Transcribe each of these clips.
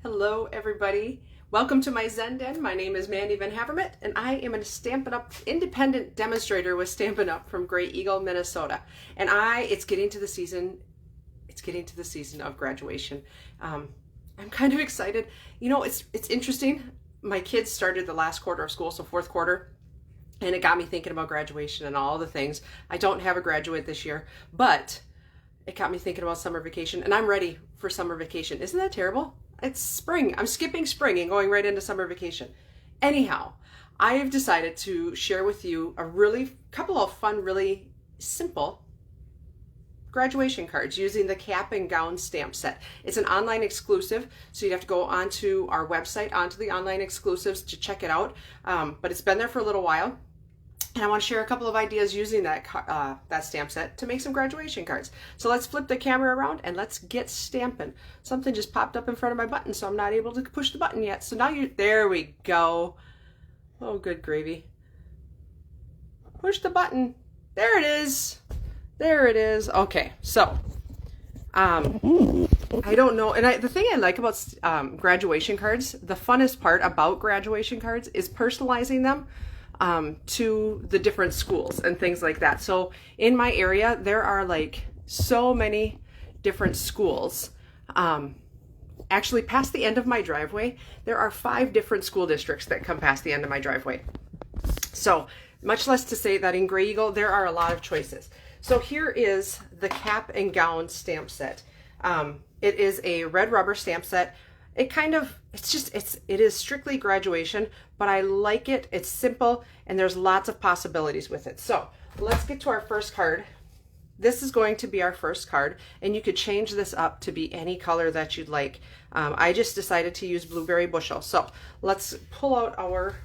Hello everybody. Welcome to my Zen Den. My name is Mandy VanHavermaet and I am a Stampin' Up independent demonstrator with Stampin' Up from Grey Eagle, Minnesota. And it's getting to the season of graduation. I'm kind of excited. You know, it's interesting. My kids started the last quarter of school, so fourth quarter, and it got me thinking about graduation and all the things. I don't have a graduate this year, but it got me thinking about summer vacation, and I'm ready for summer vacation. Isn't that terrible? It's spring. I'm skipping spring and going right into summer vacation. Anyhow, I have decided to share with you a couple of fun, really simple graduation cards using the cap and gown stamp set. It's an online exclusive, so you have to go onto our website, onto the online exclusives to check it out. But it's been there for a little while. And I want to share a couple of ideas using that stamp set to make some graduation cards. So let's flip the camera around and let's get stamping. Something just popped up in front of my button, so I'm not able to push the button yet. So now there we go. Oh, good gravy. Push the button. There it is. There it is. Okay, so I don't know. And the thing I like about graduation cards, the funnest part about graduation cards is personalizing them to the different schools and things like that. So in my area, there are like so many different schools. Actually, past the end of my driveway, there are 5 different school districts that come past the end of my driveway. So much less to say that in Grey Eagle, there are a lot of choices. So here is the cap and gown stamp set. It is a red rubber stamp set. It is strictly graduation, but I like it. It's simple and there's lots of possibilities with it. So let's get to our first card. This is going to be our first card, and you could change this up to be any color that you'd like. I just decided to use blueberry bushel. So let's pull out our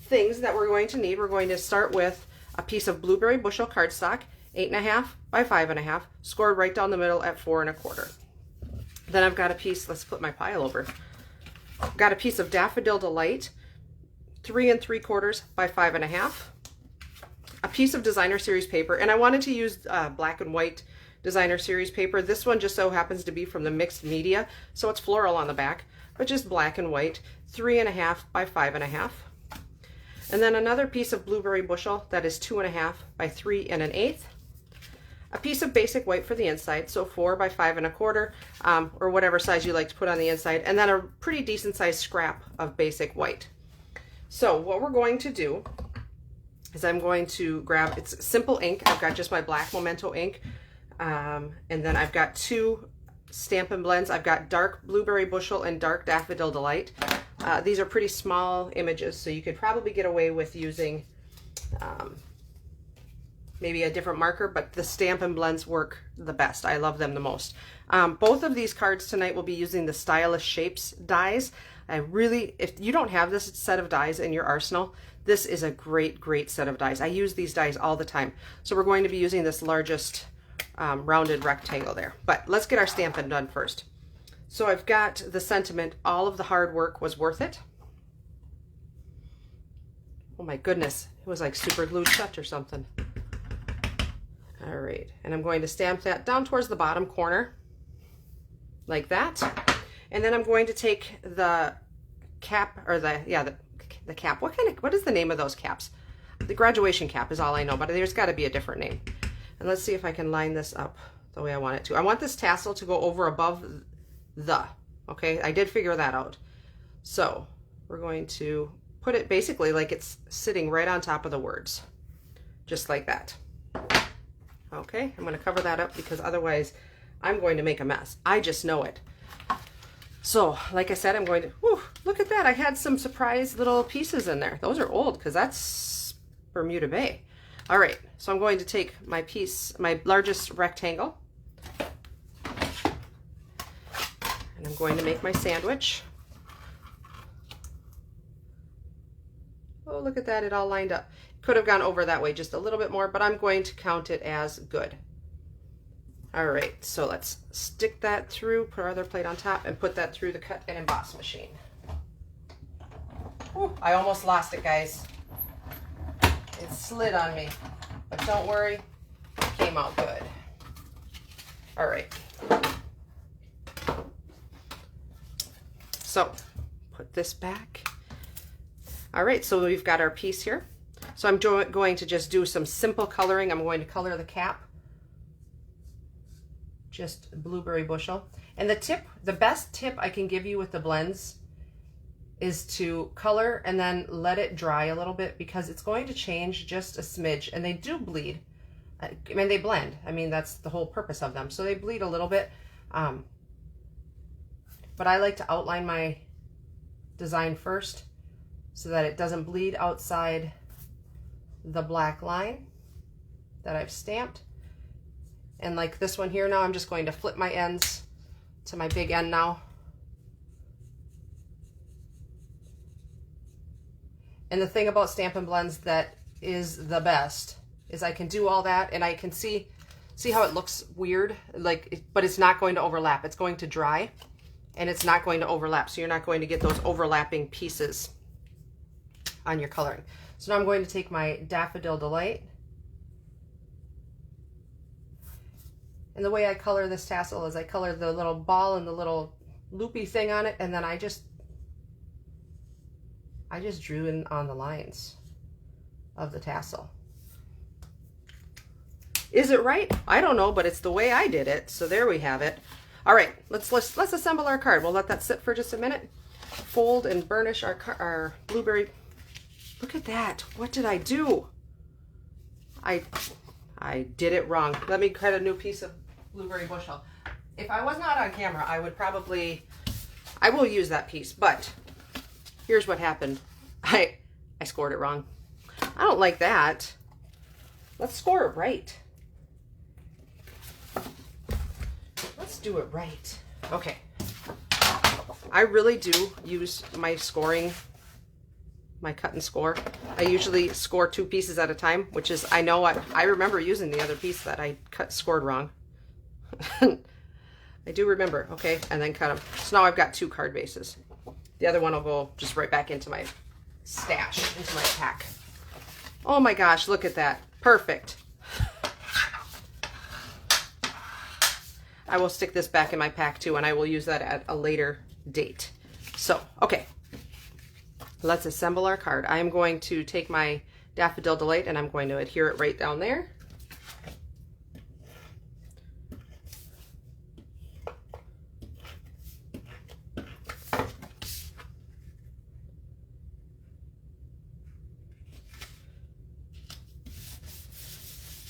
things that we're going to need. We're going to start with a piece of blueberry bushel cardstock, 8.5 by 5.5, scored right down the middle at 4 1/4. Then I've got a piece, let's flip my pile over. I've got a piece of Daffodil Delight, 3 3/4 by 5.5. A piece of designer series paper, and I wanted to use black and white designer series paper. This one just so happens to be from the mixed media, so it's floral on the back, but just black and white, 3.5 by 5.5. And then another piece of blueberry bushel that is 2.5 by 3 1/8. A piece of basic white for the inside, so 4 by 5 1/4, or whatever size you like to put on the inside, and then a pretty decent sized scrap of basic white. So what we're going to do is I'm going to grab, it's simple ink. I've got just my black Memento ink, and then I've got 2 Stampin' Blends. I've got dark blueberry bushel and dark Daffodil Delight. These are pretty small images, so you could probably get away with using maybe a different marker, but the Stampin' Blends work the best. I love them the most. Both of these cards tonight will be using the Stylish Shapes dies. If you don't have this set of dies in your arsenal, this is a great, great set of dies. I use these dies all the time. So we're going to be using this largest rounded rectangle there. But let's get our stamping done first. So I've got the sentiment, all of the hard work was worth it. Oh my goodness, it was like super glued shut or something. All right, and I'm going to stamp that down towards the bottom corner, like that. And then I'm going to take the cap, or the cap. What is the name of those caps? The graduation cap is all I know, but there's got to be a different name. And let's see if I can line this up the way I want it to. I want this tassel to go over above the, okay? I did figure that out. So we're going to put it basically like it's sitting right on top of the words, just like that. Okay, I'm going to cover that up because otherwise I'm going to make a mess. I just know it. So, like I said, I'm going to, whew, look at that. I had some surprise little pieces in there. Those are old because that's Bermuda Bay. All right, so I'm going to take my piece, my largest rectangle, and I'm going to make my sandwich. Oh, look at that, it all lined up. Could have gone over that way just a little bit more, but I'm going to count it as good. All right, so let's stick that through, put our other plate on top, and put that through the cut and emboss machine. Ooh, I almost lost it, guys. It slid on me, but don't worry, it came out good. All right. So put this back. All right, so we've got our piece here. So I'm going to just do some simple coloring. I'm going to color the cap, just blueberry bushel. And the best tip I can give you with the blends is to color and then let it dry a little bit, because it's going to change just a smidge, and they do bleed. I mean, they blend. I mean, that's the whole purpose of them. So they bleed a little bit. But I like to outline my design first so that it doesn't bleed outside the black line that I've stamped. And like this one here now, I'm just going to flip my ends to my big end now. And the thing about Stampin' Blends that is the best is I can do all that, and I can see how it looks weird, but it's not going to overlap. It's going to dry, and it's not going to overlap. So you're not going to get those overlapping pieces on your coloring. So now I'm going to take my Daffodil Delight. And the way I color this tassel is I color the little ball and the little loopy thing on it, and then I just drew in on the lines of the tassel. Is it right? I don't know, but it's the way I did it. So there we have it. All right, let's assemble our card. We'll let that sit for just a minute. Fold and burnish our blueberry. Look at that. What did I do? I did it wrong. Let me cut a new piece of blueberry bushel. If I was not on camera, I will use that piece, but here's what happened. I scored it wrong. I don't like that. Let's score it right. Let's do it right. Okay. I really do use my scoring, my cut and score. I usually score 2 pieces at a time, which is, I know I remember using the other piece that I scored wrong. I do remember, okay, and then cut them. So now I've got 2 card bases. The other one will go just right back into my stash, into my pack. Oh my gosh, look at that. Perfect. I will stick this back in my pack too, and I will use that at a later date. So, okay. Let's assemble our card. I am going to take my Daffodil Delight and I'm going to adhere it right down there.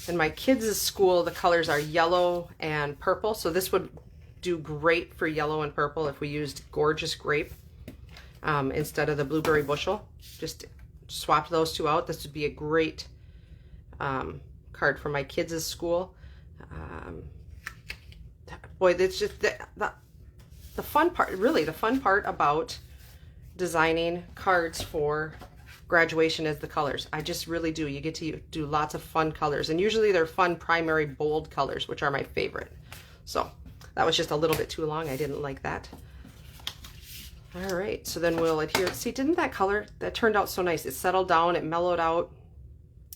In my kids' school, the colors are yellow and purple, so this would do great for yellow and purple if we used Gorgeous Grape instead of the Blueberry Bushel. Just swap those 2 out. This would be a great card for my kids' school. Boy, it's just the fun part, really the fun part about designing cards for graduation is the colors. I just really do. You get to do lots of fun colors, and usually they're fun primary bold colors, which are my favorite. So that was just a little bit too long. I didn't like that. All right, so then we'll adhere. See, didn't that color, that turned out so nice. It settled down, it mellowed out.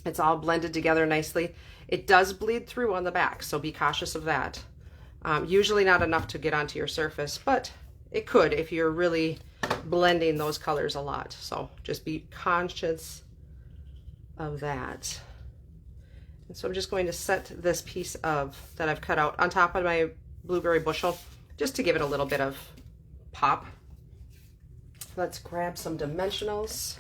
It's all blended together nicely. It does bleed through on the back, so be cautious of that. Usually not enough to get onto your surface, but it could if you're really blending those colors a lot. So just be conscious of that. And so I'm just going to set this piece that I've cut out on top of my Blueberry Bushel just to give it a little bit of pop. Let's grab some dimensionals.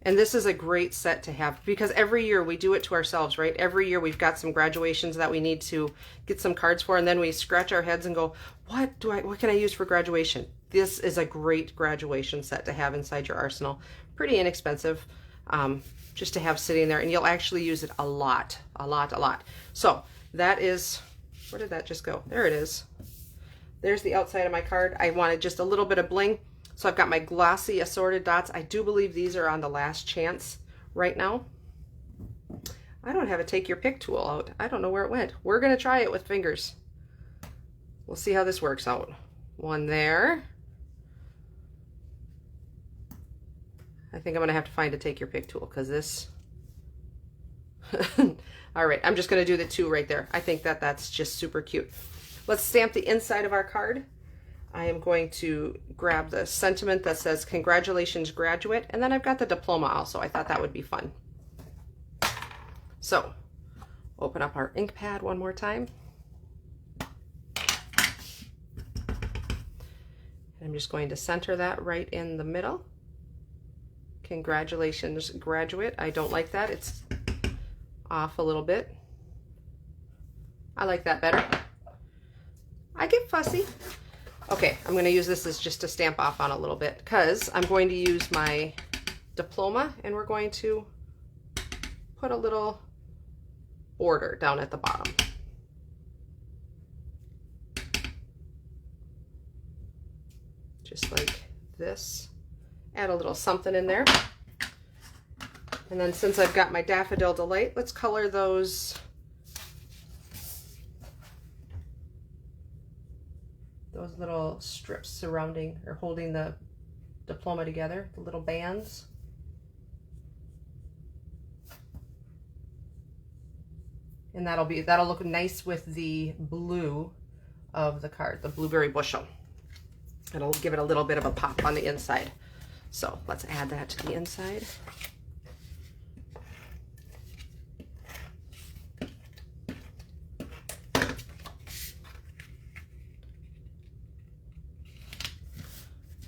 And this is a great set to have because every year we do it to ourselves, right? Every year we've got some graduations that we need to get some cards for, and then we scratch our heads and go, what can I use for graduation? This is a great graduation set to have inside your arsenal. Pretty inexpensive, just to have sitting there, and you'll actually use it a lot. So that is, where did that just go? There it is. There's the outside of my card. I wanted just a little bit of bling. So I've got my glossy assorted dots. I do believe these are on the last chance right now. I don't have a take your pick tool out. I don't know where it went. We're gonna try it with fingers. We'll see how this works out. One there. I think I'm gonna have to find a take your pick tool because this, all right, I'm just gonna do the 2 right there. I think that's just super cute. let's stamp the inside of our card. I am going to grab the sentiment that says, "Congratulations, graduate," and then I've got the diploma also. I thought that would be fun. So, open up our ink pad one more time. I'm just going to center that right in the middle. Congratulations, graduate. I don't like that. It's off a little bit. I like that better. I get fussy. Okay, I'm going to use this as just to stamp off on a little bit because I'm going to use my diploma and we're going to put a little border down at the bottom. Just like this. Add a little something in there. And then since I've got my Daffodil Delight, let's color those little strips surrounding or holding the diploma together, the little bands. And that'll look nice with the blue of the card, the blueberry bushel. It'll give it a little bit of a pop on the inside. So let's add that to the inside.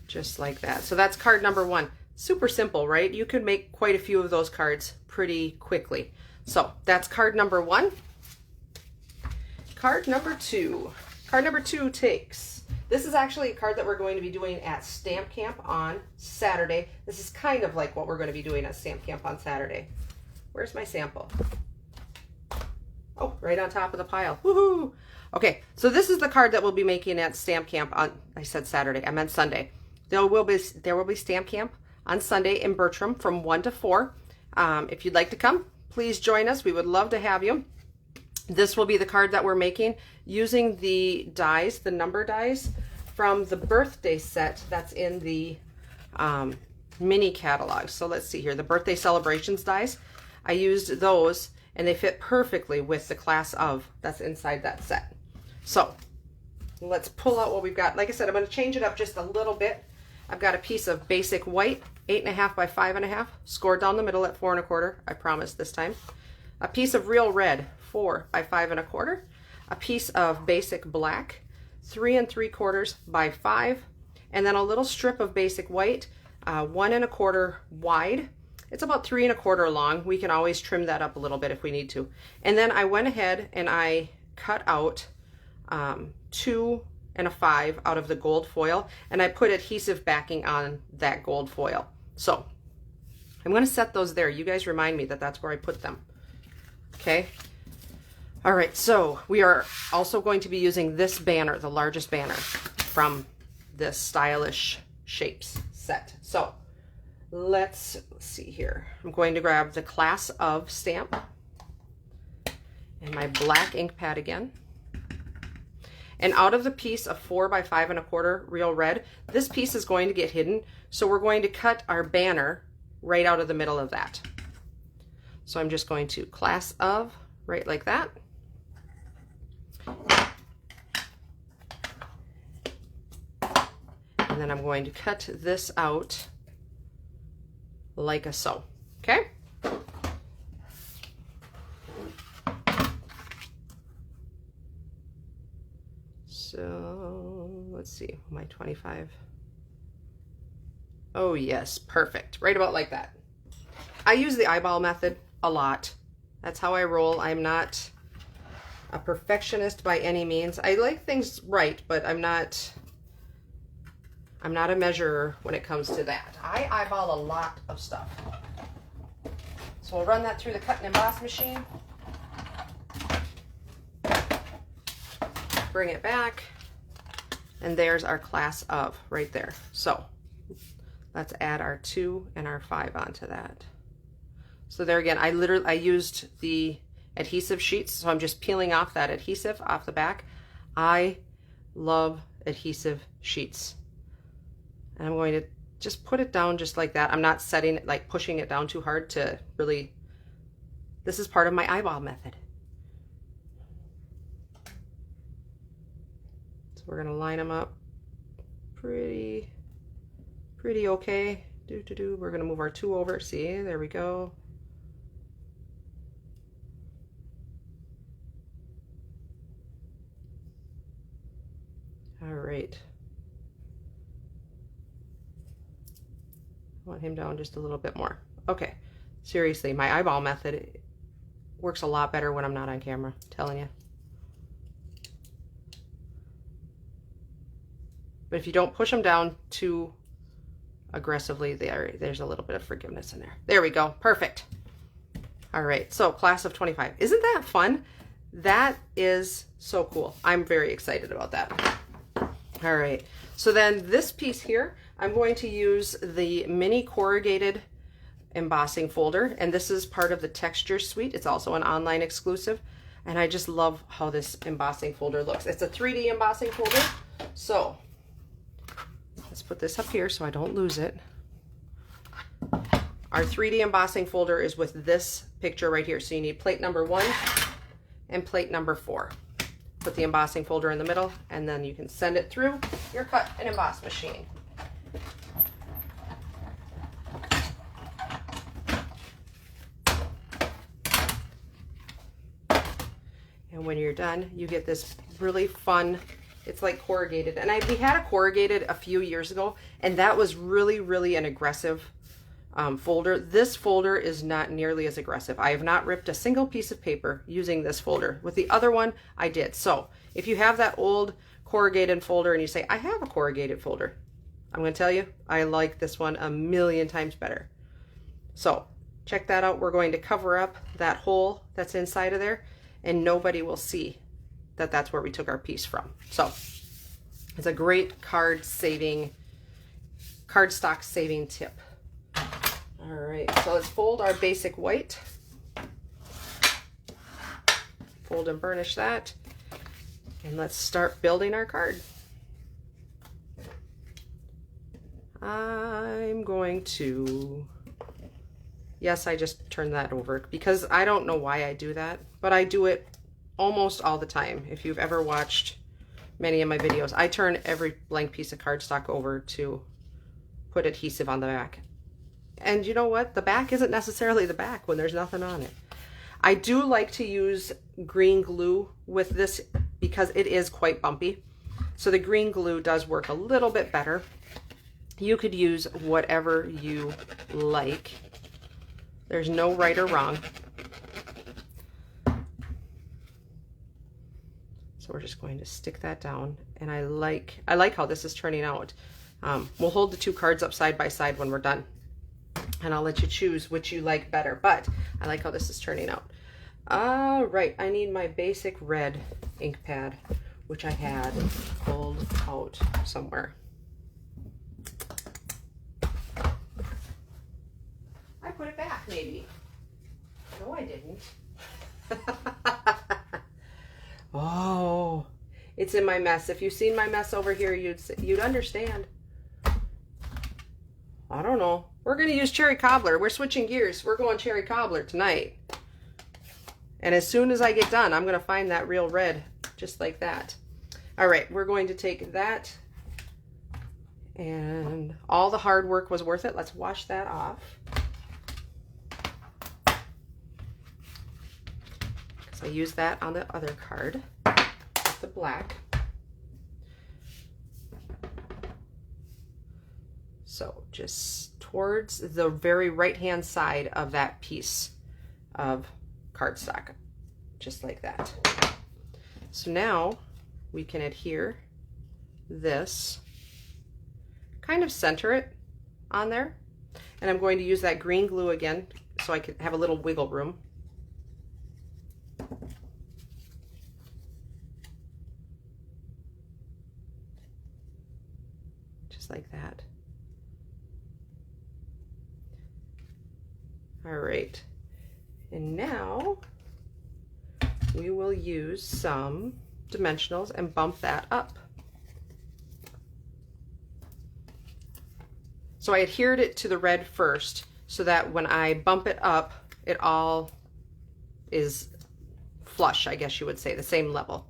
Just like that. So that's card number 1. Super simple, right? You can make quite a few of those cards pretty quickly. So that's card number 1. Card number 2. Card number 2 takes, this is actually a card that we're going to be doing at Stamp Camp on Saturday. This is kind of like what we're going to be doing at Stamp Camp on Saturday. Where's my sample? Oh, right on top of the pile. Woohoo! Okay, so this is the card that we'll be making at Stamp Camp on, I said Saturday, I meant Sunday. There will be Stamp Camp on Sunday in Bertram from 1 to 4. If you'd like to come, please join us. We would love to have you. This will be the card that we're making using the dies, the number dies from the birthday set that's in the mini catalog. So let's see here, the birthday celebrations dies. I used those and they fit perfectly with the class of that's inside that set. So let's pull out what we've got. Like I said, I'm going to change it up just a little bit. I've got a piece of basic white, 8.5 by 5.5, scored down the middle at 4 1/4. I promise this time. A piece of real red, 4 by 5 1/4. A piece of basic black, 3 3/4 by 5, and then a little strip of basic white, 1 1/4 wide. It's about 3 1/4 long. We can always trim that up a little bit if we need to. And then I went ahead and I cut out 2 and a 5 out of the gold foil, and I put adhesive backing on that gold foil. So I'm going to set those there. You guys remind me that that's where I put them. Okay. All right. So we are also going to be using this banner, the largest banner from this Stylish Shapes set. So let's see here. I'm going to grab the class of stamp and my black ink pad again. And out of the piece of 4 by 5 1/4 real red, this piece is going to get hidden. So we're going to cut our banner right out of the middle of that. So I'm just going to class of right like that. And then I'm going to cut this out like a so. Okay? So let's see, my 25. Oh yes, perfect. Right about like that. I use the eyeball method a lot. That's how I roll. I'm not a perfectionist by any means. I like things right, but I'm not a measurer when it comes to that. I eyeball a lot of stuff. So we'll run that through the cut and emboss machine. Bring it back, and there's our class of right there. So let's add our 2 and our 5 onto that. So there again, I used the adhesive sheets, so I'm just peeling off that adhesive off the back. I love adhesive sheets. And I'm going to just put it down just like that. I'm not setting it, like pushing it down too hard to really, this is part of my eyeball method. we're gonna line them up pretty okay. We're gonna move our 2 over. See, there we go. All right. I want him down just a little bit more. Okay. Seriously, my eyeball method works a lot better when I'm not on camera, I'm telling you. But if you don't push them down too aggressively, there's a little bit of forgiveness in there. There we go. Perfect. All right. So class of 25. Isn't that fun? That is so cool. I'm very excited about that. All right. So then this piece here, I'm going to use the mini corrugated embossing folder, and this is part of the texture suite. It's also an online exclusive, and I just love how this embossing folder looks. It's a 3D embossing folder. So let's put this up here so I don't lose it. Our 3D embossing folder is with this picture right here. So you need plate number 1 and plate number 4. Put the embossing folder in the middle, and then you can send it through your cut and emboss machine. And when you're done, you get this really fun, it's like corrugated. And we had a corrugated a few years ago, and that was really an aggressive folder. This folder is not nearly as aggressive. I have not ripped a single piece of paper using this folder. With the other one, I did. So if you have that old corrugated folder and you say, I have a corrugated folder, I'm going to tell you, I like this one a million times better. So check that out. We're going to cover up that hole that's inside of there, and nobody will see that that's where we took our piece from. So it's a great cardstock saving tip. All right, so let's fold our basic white. Fold and burnish that. And let's start building our card. I'm going to, yes, I just turned that over because I don't know why I do that, but I do it almost all the time. If you've ever watched many of my videos, I turn every blank piece of cardstock over to put adhesive on the back. And you know what? The back isn't necessarily the back when there's nothing on it. I do like to use green glue with this because it is quite bumpy. So the green glue does work a little bit better. You could use whatever you like. There's no right or wrong. So we're just going to stick that down. And I like how this is turning out. We'll hold the 2 cards up side by side when we're done. And I'll let you choose which you like better, but I like how this is turning out. All right, I need my basic red ink pad, which I had pulled out somewhere. I put it back, maybe. No, I didn't. Oh, it's in my mess. If you've seen my mess over here, you'd understand. I don't know. We're going to use cherry cobbler. We're switching gears. We're going cherry cobbler tonight. And as soon as I get done, I'm going to find that real red, just like that. All right, we're going to take that, and all the hard work was worth it. Let's wash that off. Because I used that on the other card, with the black. So just towards the very right-hand side of that piece of cardstock, just like that. So now we can adhere this, kind of center it on there. And I'm going to use that green glue again so I can have a little wiggle room. Just like that. All right, and now we will use some dimensionals and bump that up. So I adhered it to the red first so that when I bump it up, it all is flush, I guess you would say, the same level.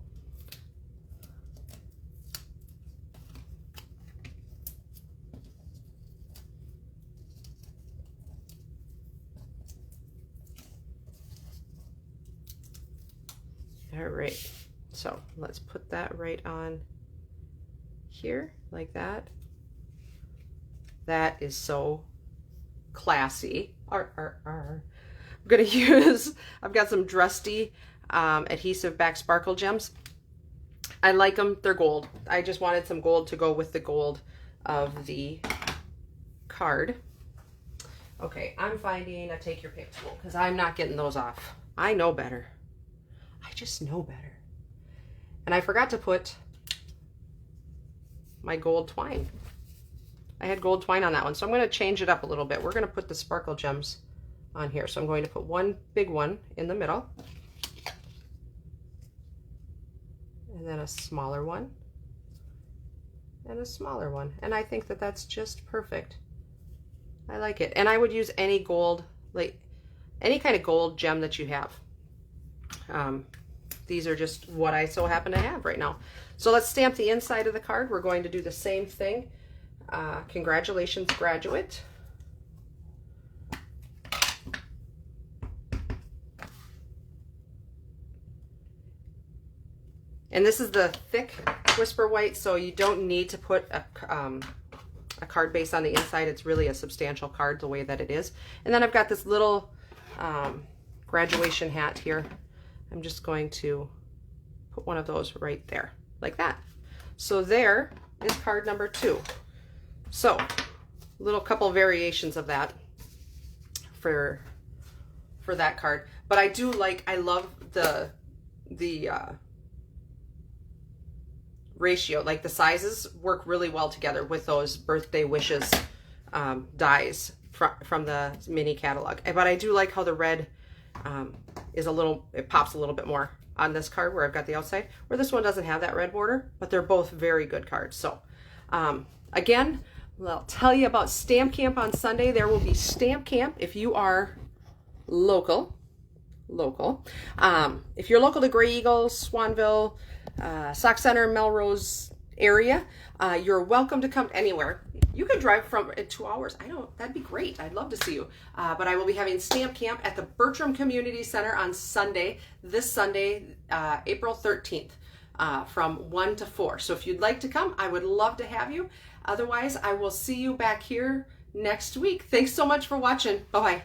All right, so let's put that right on here like that. That is so classy. I'm gonna use, I've got some Drusty adhesive back sparkle gems. I like them, they're gold. I just wanted some gold to go with the gold of the card. Okay, I'm finding a take your pick tool because I'm not getting those off. I know better. I just know better. And I forgot to put my gold twine. I had gold twine on that one, so I'm going to change it up a little bit. We're going to put the sparkle gems on here. So I'm going to put one big one in the middle, and then a smaller one, and a smaller one. And I think that that's just perfect. I like it. And I would use any gold, like any kind of gold gem that you have. These are just what I so happen to have right now. So let's stamp the inside of the card. We're going to do the same thing. Congratulations, graduate. And this is the thick Whisper White, so you don't need to put a card base on the inside. It's really a substantial card the way that it is. And then I've got this little graduation hat here. I'm just going to put one of those right there, like that. So there is card number 2. So, little couple variations of that for that card. But I do like, I love the ratio, like the sizes work really well together with those birthday wishes dies from the mini catalog. But I do like how the red is a little, it pops a little bit more on this card where I've got the outside, where this one doesn't have that red border, but they're both very good cards. So again, I'll tell you about Stamp Camp on Sunday. There will be Stamp Camp if you are local. If you're local to Gray Eagle, Swanville, Sauk Center, Melrose area, you're welcome to come anywhere. You could drive from 2 hours. That'd be great. I'd love to see you. But I will be having Stamp Camp at the Bertram Community Center on Sunday, this Sunday, April 13th, from 1 to 4. So if you'd like to come, I would love to have you. Otherwise, I will see you back here next week. Thanks so much for watching. Bye-bye.